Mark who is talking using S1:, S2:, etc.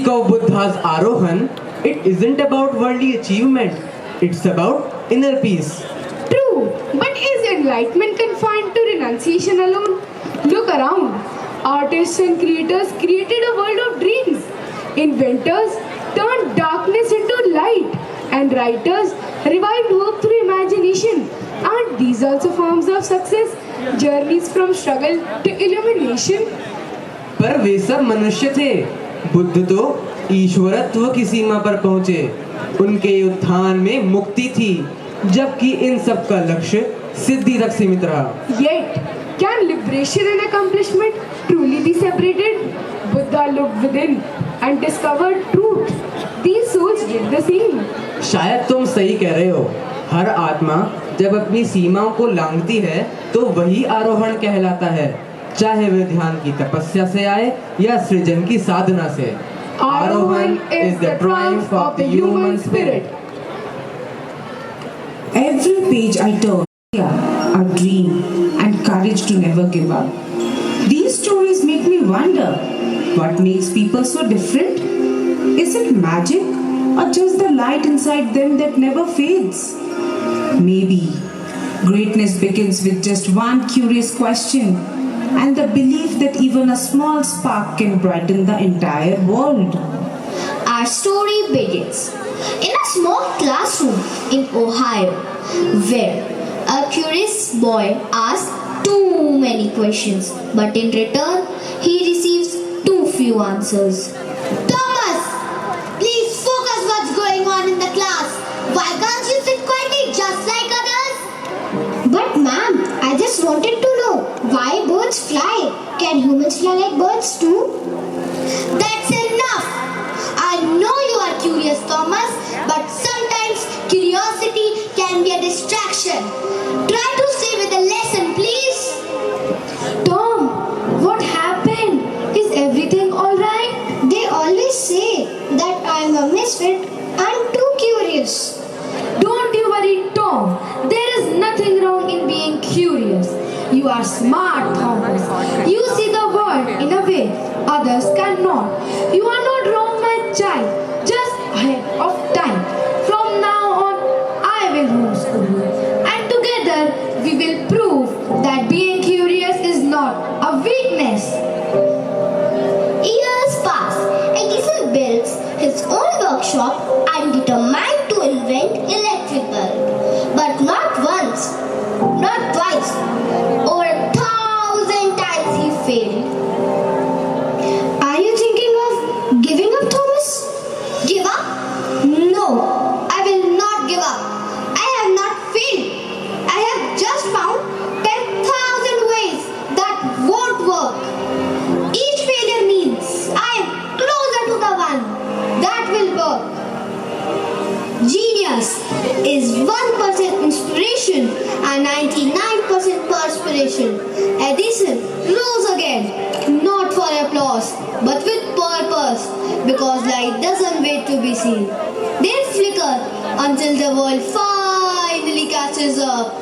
S1: speak of Buddha's Arohan, it isn't about worldly achievement, it's about inner peace.
S2: True, but is enlightenment confined to renunciation alone? Look around. Artists and creators created a world of dreams. Inventors turned darkness into light. And writers revived hope through imagination. Aren't these also forms of success? Journeys from struggle to illumination?
S1: पर वे सब मनुष्य थे। बुद्ध तो ईश्वरत्व की सीमा पर पहुंचे। उनके उत्थान में मुक्ति थी, जबकि इन सब का लक्ष्य सिद्धि तक सीमित रहा।
S2: Yet, can liberation and accomplishment truly be separated? Buddha looked within and discovered truth. These souls did the same.
S1: शायद तुम सही कह रहे हो। हर आत्मा जब अपनी सीमाओं को लांघती है तो वही आरोहण कहलाता है, चाहे वह ध्यान की तपस्या से आए या सृजन की साधना से। आरोहण is the triumph of the human spirit.
S3: Every page I turn, a dream and courage to never give up. These stories make me wonder, what makes people so different? Is it magic or just the light inside them that never fades? Maybe greatness begins with just one curious question and the belief that even a small spark can brighten the entire world.
S4: Our story begins in a small classroom in Ohio, where a curious boy asks too many questions, but in return he receives too few answers.
S5: Thomas, please focus what's going on in the class. Why can't you sit quietly just like others? But ma'am, I just wanted to know why birds fly. Can humans fly like birds too? That's enough. I know you are curious, Thomas, but sometimes curiosity can be a distraction. Try to stay with the lesson, please.
S2: Tom, what happened? Is everything alright?
S5: They always say that I am a misfit. I'm too curious.
S2: Don't you worry, Tom. There is nothing wrong in being curious. You are smart, Thomas. You see the world in a way others cannot. You are not wrong, my child. Just ahead of time. From now on, I will homeschool you. And together, we will prove that being curious is not a weakness.
S5: Years pass. Edison builds his own workshop and determined to invent electric bulb. But not once, not twice, over 1,000 times he failed. Are you thinking of giving up, Thomas? Give up? No, I will not give up. I have not failed. I have just found 10,000 ways that won't work. Each failure means I am closer to the one that will work. Genius is 1% inspiration and 99% perspiration. Edison rose again, not for applause, but with purpose, because light doesn't wait to be seen. They flicker until the world finally catches up.